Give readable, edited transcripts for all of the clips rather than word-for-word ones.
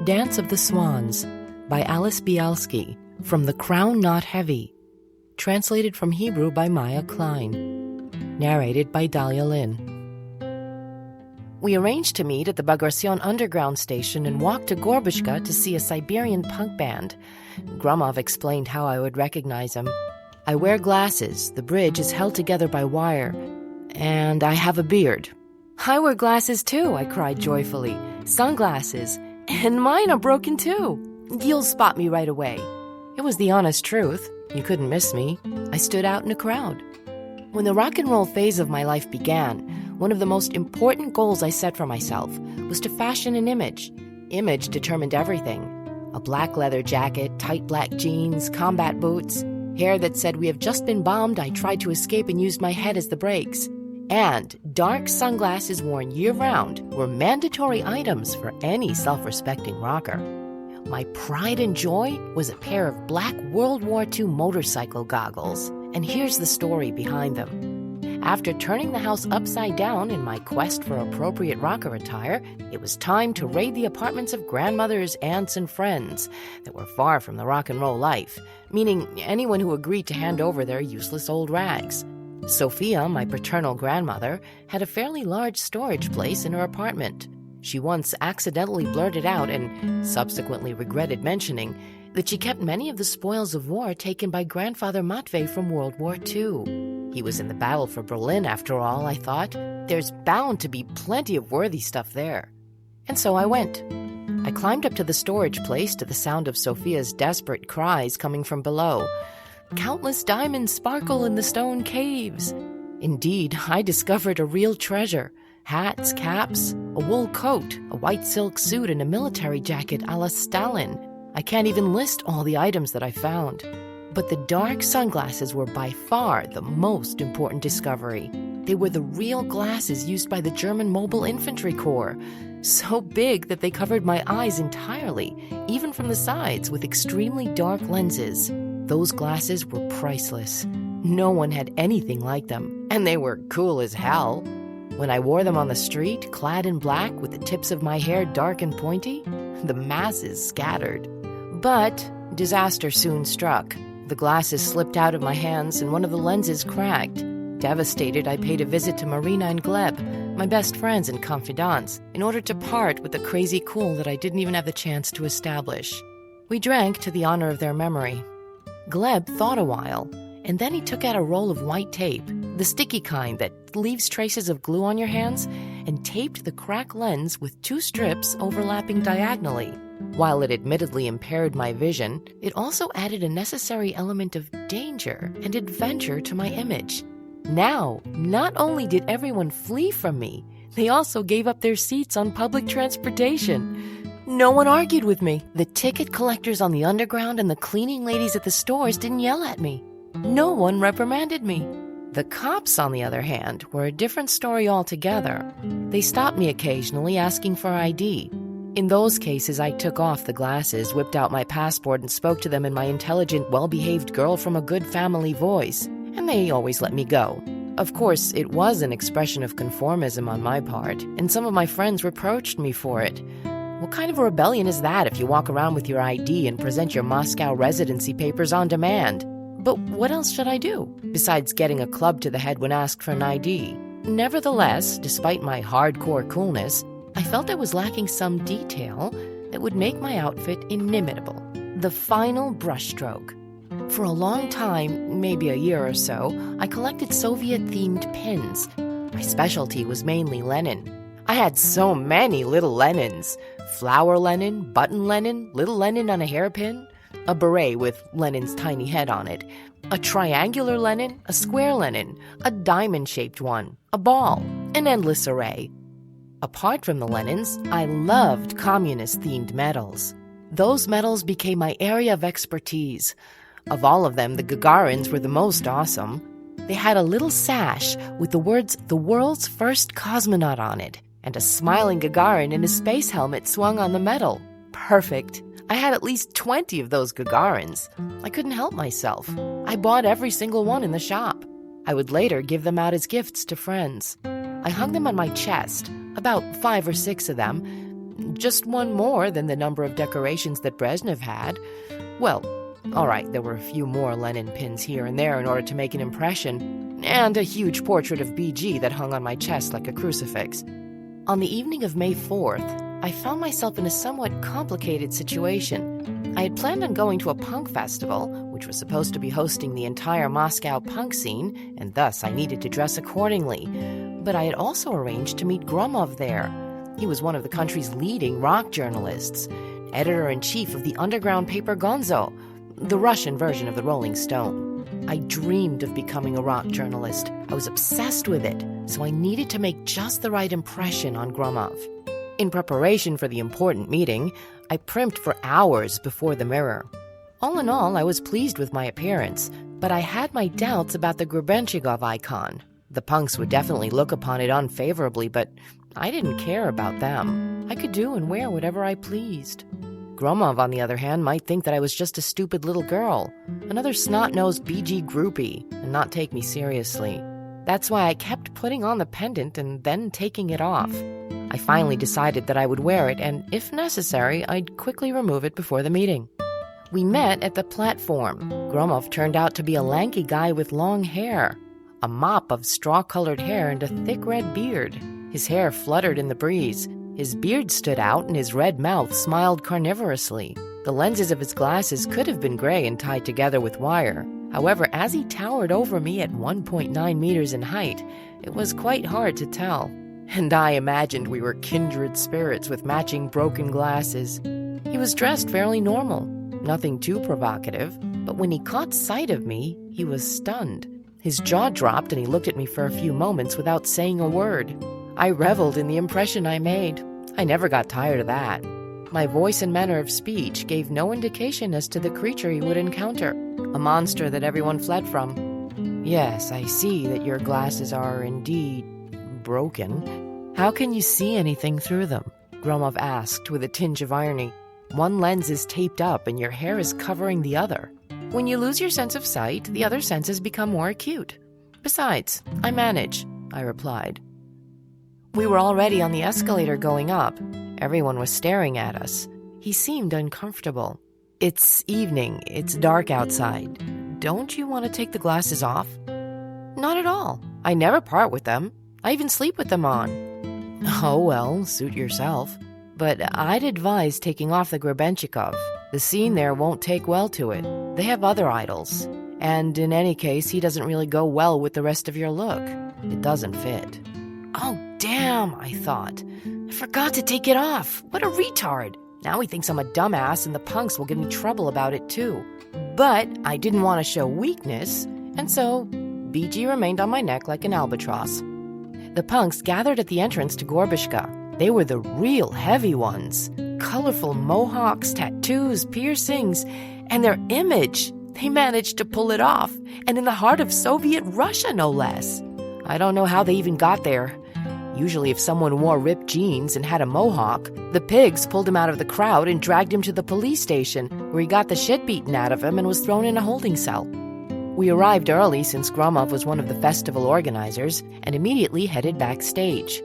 Dance of the Swans by Alice Bialsky from The Crown Not Heavy, translated from Hebrew by Maya Klein, narrated by Dahlia Lynn. We arranged to meet at the Bagration Underground station and walk to Gorbushka to see a Siberian punk band. Gromov explained how I would recognize him. I wear glasses, the bridge is held together by wire, and I have a beard. I wear glasses too, I cried joyfully. Sunglasses. And mine are broken too. You'll spot me right away. It was the honest truth. You couldn't miss me. I stood out in a crowd. When the rock and roll phase of my life began, one of the most important goals I set for myself was to fashion an image. Image determined everything. A black leather jacket, tight black jeans, combat boots, hair that said we have just been bombed, I tried to escape and used my head as the brakes. And dark sunglasses worn year-round were mandatory items for any self-respecting rocker. My pride and joy was a pair of black World War II motorcycle goggles, and here's the story behind them. After turning the house upside down in my quest for appropriate rocker attire, it was time to raid the apartments of grandmothers, aunts, and friends that were far from the rock and roll life, meaning anyone who agreed to hand over their useless old rags. Sophia, my paternal grandmother, had a fairly large storage place in her apartment. She once accidentally blurted out, and subsequently regretted mentioning, that she kept many of the spoils of war taken by grandfather Matvey from World War II. He was in the battle for Berlin, after all, I thought. There's bound to be plenty of worthy stuff there. And so I went. I climbed up to the storage place to the sound of Sophia's desperate cries coming from below. Countless diamonds sparkle in the stone caves. Indeed, I discovered a real treasure. Hats, caps, a wool coat, a white silk suit, and a military jacket a la Stalin. I can't even list all the items that I found. But the dark sunglasses were by far the most important discovery. They were the real glasses used by the German Mobile Infantry Corps, so big that they covered my eyes entirely, even from the sides, with extremely dark lenses. Those glasses were priceless. No one had anything like them, and they were cool as hell. When I wore them on the street, clad in black with the tips of my hair dark and pointy, the masses scattered. But disaster soon struck. The glasses slipped out of my hands and one of the lenses cracked. Devastated, I paid a visit to Marina and Gleb, my best friends and confidants, in order to part with the crazy cool that I didn't even have the chance to establish. We drank to the honor of their memory. Gleb thought a while, and then he took out a roll of white tape, the sticky kind that leaves traces of glue on your hands, and taped the cracked lens with 2 strips overlapping diagonally. While it admittedly impaired my vision, it also added a necessary element of danger and adventure to my image. Now, not only did everyone flee from me, they also gave up their seats on public transportation. No one argued with me. The ticket collectors on the underground and the cleaning ladies at the stores didn't yell at me. No one reprimanded me. The cops, on the other hand, were a different story altogether. They stopped me occasionally asking for ID. In those cases, I took off the glasses, whipped out my passport, and spoke to them in my intelligent, well-behaved girl from a good family voice, and they always let me go. Of course, it was an expression of conformism on my part, and some of my friends reproached me for it. What kind of a rebellion is that if you walk around with your ID and present your Moscow residency papers on demand? But what else should I do, besides getting a club to the head when asked for an ID? Nevertheless, despite my hardcore coolness, I felt I was lacking some detail that would make my outfit inimitable. The final brushstroke. For a long time, maybe a year or so, I collected Soviet-themed pins. My specialty was mainly Lenin. I had so many little Lenins. Flower Lenin, button Lenin, little Lenin on a hairpin, a beret with Lenin's tiny head on it, a triangular Lenin, a square Lenin, a diamond-shaped one, a ball, an endless array. Apart from the Lenins, I loved communist-themed medals. Those medals became my area of expertise. Of all of them, the Gagarins were the most awesome. They had a little sash with the words, "The world's first cosmonaut" on it, and a smiling Gagarin in a space helmet swung on the medal. Perfect. I had at least 20 of those Gagarins. I couldn't help myself. I bought every single one in the shop. I would later give them out as gifts to friends. I hung them on my chest, about 5 or 6 of them, just one more than the number of decorations that Brezhnev had. Well, all right, there were a few more Lenin pins here and there in order to make an impression, and a huge portrait of BG that hung on my chest like a crucifix. On the evening of May 4th, I found myself in a somewhat complicated situation. I had planned on going to a punk festival, which was supposed to be hosting the entire Moscow punk scene, and thus I needed to dress accordingly. But I had also arranged to meet Gromov there. He was one of the country's leading rock journalists, editor-in-chief of the underground paper Gonzo, the Russian version of the Rolling Stone. I dreamed of becoming a rock journalist. I was obsessed with it, so I needed to make just the right impression on Gromov. In preparation for the important meeting, I primped for hours before the mirror. All in all, I was pleased with my appearance, but I had my doubts about the Grebenshchikov icon. The punks would definitely look upon it unfavorably, but I didn't care about them. I could do and wear whatever I pleased. Gromov, on the other hand, might think that I was just a stupid little girl, another snot-nosed BG groupie, and not take me seriously. That's why I kept putting on the pendant and then taking it off. I finally decided that I would wear it, and if necessary, I'd quickly remove it before the meeting. We met at the platform. Gromov turned out to be a lanky guy with long hair, a mop of straw-colored hair and a thick red beard. His hair fluttered in the breeze. His beard stood out and his red mouth smiled carnivorously. The lenses of his glasses could have been gray and tied together with wire. However, as he towered over me at 1.9 meters in height, it was quite hard to tell. And I imagined we were kindred spirits with matching broken glasses. He was dressed fairly normal, nothing too provocative, but when he caught sight of me, he was stunned. His jaw dropped and he looked at me for a few moments without saying a word. I reveled in the impression I made. I never got tired of that. My voice and manner of speech gave no indication as to the creature he would encounter, a monster that everyone fled from. Yes, I see that your glasses are indeed broken. How can you see anything through them? Gromov asked with a tinge of irony. One lens is taped up and your hair is covering the other. When you lose your sense of sight, the other senses become more acute. Besides, I manage, I replied. We were already on the escalator going up. Everyone was staring at us. He seemed uncomfortable. It's evening. It's dark outside. Don't you want to take the glasses off? Not at all. I never part with them. I even sleep with them on. Oh, well, suit yourself. But I'd advise taking off the Grebenshchikov. The scene there won't take well to it. They have other idols. And in any case, he doesn't really go well with the rest of your look. It doesn't fit. Oh, damn, I thought. I forgot to take it off. What a retard. Now he thinks I'm a dumbass and the punks will give me trouble about it too. But I didn't want to show weakness, and so BG remained on my neck like an albatross. The punks gathered at the entrance to Gorbishka. They were the real heavy ones. Colorful mohawks, tattoos, piercings, and their image. They managed to pull it off, and in the heart of Soviet Russia, no less. I don't know how they even got there. Usually if someone wore ripped jeans and had a mohawk, the pigs pulled him out of the crowd and dragged him to the police station, where he got the shit beaten out of him and was thrown in a holding cell. We arrived early since Gromov was one of the festival organizers and immediately headed backstage.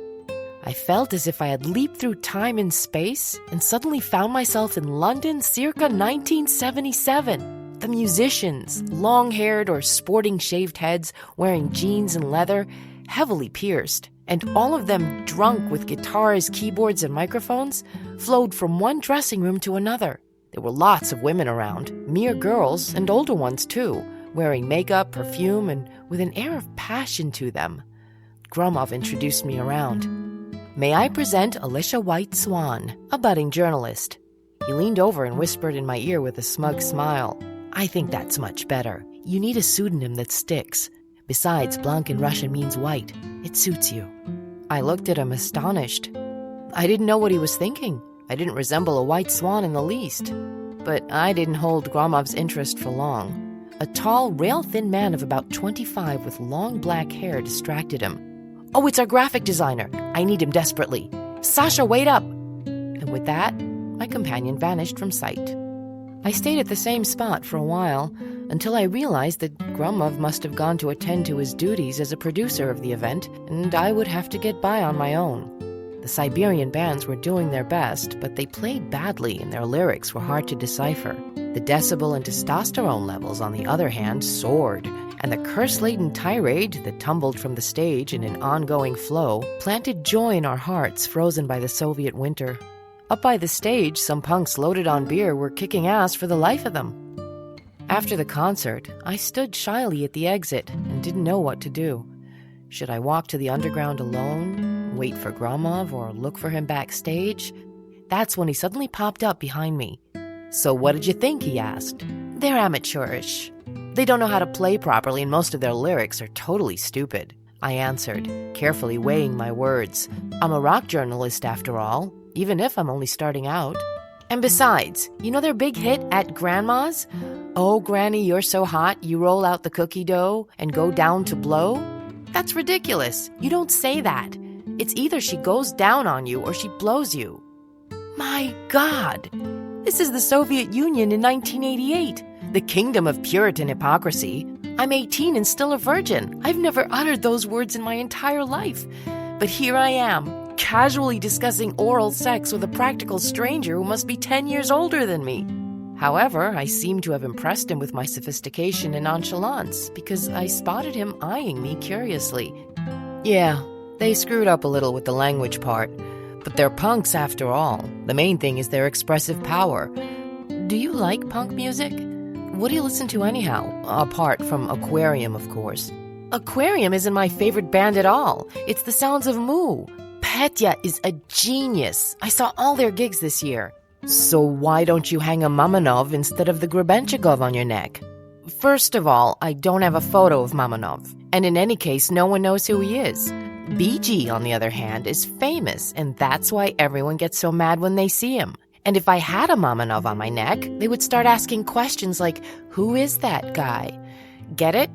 I felt as if I had leaped through time and space and suddenly found myself in London circa 1977. The musicians, long-haired or sporting shaved heads, wearing jeans and leather, heavily pierced, and all of them drunk with guitars, keyboards, and microphones, flowed from one dressing room to another. There were lots of women around, mere girls and older ones too, wearing makeup, perfume, and with an air of passion to them. Gromov introduced me around. May I present Alicia White Swan, a budding journalist. He leaned over and whispered in my ear with a smug smile. I think that's much better. You need a pseudonym that sticks. Besides, blanc in Russian means white. It suits you. I looked at him astonished. I didn't know what he was thinking. I didn't resemble a white swan in the least. But I didn't hold Gromov's interest for long. A tall, rail-thin man of about 25 with long black hair distracted him. Oh, it's our graphic designer. I need him desperately. Sasha, wait up! And with that, my companion vanished from sight. I stayed at the same spot for a while, until I realized that Gromov must have gone to attend to his duties as a producer of the event, and I would have to get by on my own. The Siberian bands were doing their best, but they played badly and their lyrics were hard to decipher. The decibel and testosterone levels, on the other hand, soared, and the curse-laden tirade that tumbled from the stage in an ongoing flow planted joy in our hearts frozen by the Soviet winter. Up by the stage, some punks loaded on beer were kicking ass for the life of them. After the concert, I stood shyly at the exit and didn't know what to do. Should I walk to the underground alone, wait for Gromov, or look for him backstage? That's when he suddenly popped up behind me. "So what did you think?" he asked. "They're amateurish. They don't know how to play properly and most of their lyrics are totally stupid," I answered, carefully weighing my words. "I'm a rock journalist after all, even if I'm only starting out. And besides, you know their big hit, At Grandma's? Oh, Granny, you're so hot, you roll out the cookie dough and go down to blow? That's ridiculous. You don't say that. It's either she goes down on you or she blows you." My God! This is the Soviet Union in 1988, the kingdom of Puritan hypocrisy. I'm 18 and still a virgin. I've never uttered those words in my entire life. But here I am, casually discussing oral sex with a practical stranger who must be 10 years older than me. However, I seem to have impressed him with my sophistication and nonchalance, because I spotted him eyeing me curiously. Yeah, they screwed up a little with the language part, but they're punks after all. The main thing is their expressive power. Do you like punk music? What do you listen to anyhow? Apart from Aquarium, of course. Aquarium isn't my favorite band at all. It's the Sounds of Moo. Petya is a genius. I saw all their gigs this year. So why don't you hang a Mamonov instead of the Grebenchikov on your neck? First of all, I don't have a photo of Mamonov, and in any case, no one knows who he is. BG, on the other hand, is famous, and that's why everyone gets so mad when they see him. And if I had a Mamonov on my neck, they would start asking questions like, "Who is that guy?" Get it?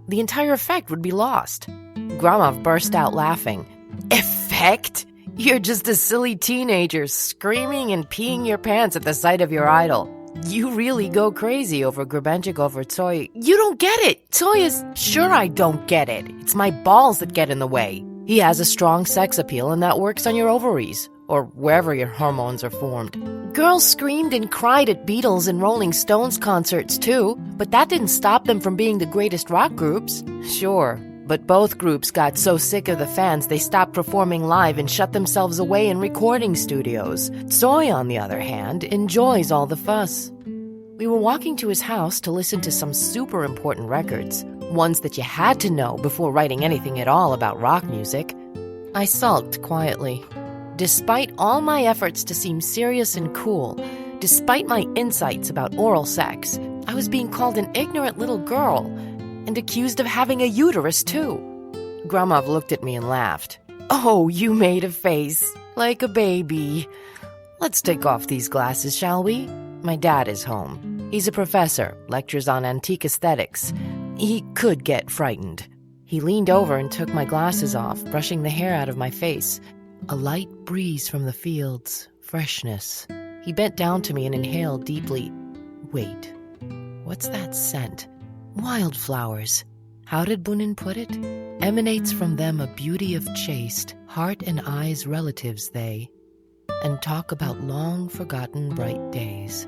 The entire effect would be lost. Gromov burst out laughing. Effect? You're just a silly teenager screaming and peeing your pants at the sight of your idol. You really go crazy over Grebenchikov or Tsoi. You don't get it. Tsoi is... Sure, I don't get it. It's my balls that get in the way. He has a strong sex appeal and that works on your ovaries, or wherever your hormones are formed. Girls screamed and cried at Beatles and Rolling Stones concerts too, but that didn't stop them from being the greatest rock groups. Sure, but both groups got so sick of the fans they stopped performing live and shut themselves away in recording studios. Tsoi, on the other hand, enjoys all the fuss. We were walking to his house to listen to some super important records, ones that you had to know before writing anything at all about rock music. I sulked quietly. Despite all my efforts to seem serious and cool, despite my insights about oral sex, I was being called an ignorant little girl and accused of having a uterus, too. Gromov looked at me and laughed. "Oh, you made a face, like a baby. Let's take off these glasses, shall we? My dad is home. He's a professor, lectures on antique aesthetics. He could get frightened." He leaned over and took my glasses off, brushing the hair out of my face. A light breeze from the fields, freshness. He bent down to me and inhaled deeply. Wait, what's that scent? Wildflowers. How did Bunin put it? Emanates from them a beauty of chaste, heart and eyes relatives they, and talk about long-forgotten bright days.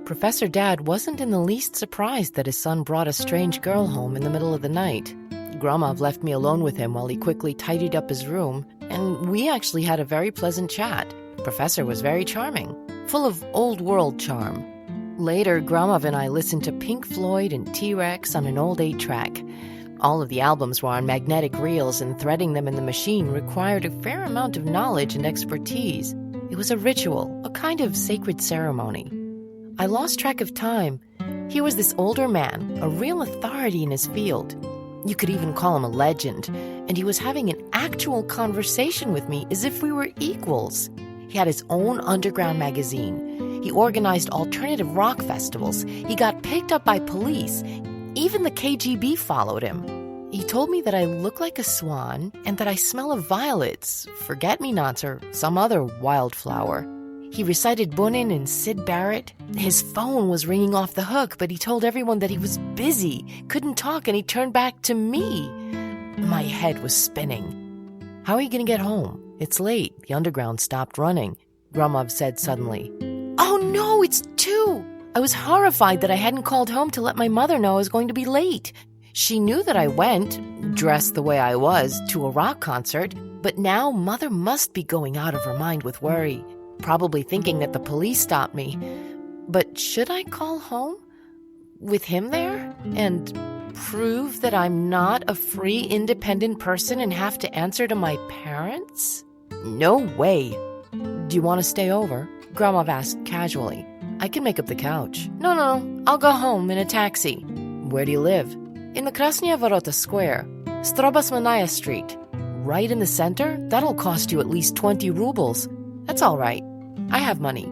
Professor Dad wasn't in the least surprised that his son brought a strange girl home in the middle of the night. Gromov left me alone with him while he quickly tidied up his room, and we actually had a very pleasant chat. Professor was very charming, full of old-world charm. Later, Gromov and I listened to Pink Floyd and T-Rex on an old 8-track. All of the albums were on magnetic reels, and threading them in the machine required a fair amount of knowledge and expertise. It was a ritual, a kind of sacred ceremony. I lost track of time. Here was this older man, a real authority in his field. You could even call him a legend, and he was having an actual conversation with me as if we were equals. He had his own underground magazine. He organized alternative rock festivals. He got picked up by police. Even the KGB followed him. He told me that I look like a swan and that I smell of violets, forget-me-nots, or some other wildflower. He recited Bunin and Syd Barrett. His phone was ringing off the hook, but he told everyone that he was busy, couldn't talk, and he turned back to me. My head was spinning. How are you going to get home? It's late. The underground stopped running, Gromov said suddenly. Oh no, it's 2! I was horrified that I hadn't called home to let my mother know I was going to be late. She knew that I went, dressed the way I was, to a rock concert, but now Mother must be going out of her mind with worry, probably thinking that the police stopped me. But should I call home? With him there? And prove that I'm not a free, independent person and have to answer to my parents? No way. Do you want to stay over? Gromov asked casually. I can make up the couch. No, I'll go home in a taxi. Where do you live? In the Krasnaya Vorota Square, Strobosmanaya Street. Right in the center? That'll cost you at least 20 rubles. That's all right. I have money.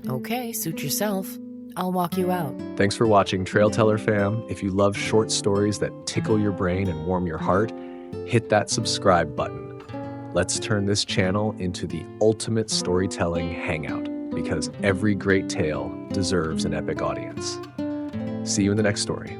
Okay, suit yourself. I'll walk you out. Thanks for watching, Trail Teller fam. If you love short stories that tickle your brain and warm your heart, hit that subscribe button. Let's turn this channel into the ultimate storytelling hangout, because every great tale deserves an epic audience. See you in the next story.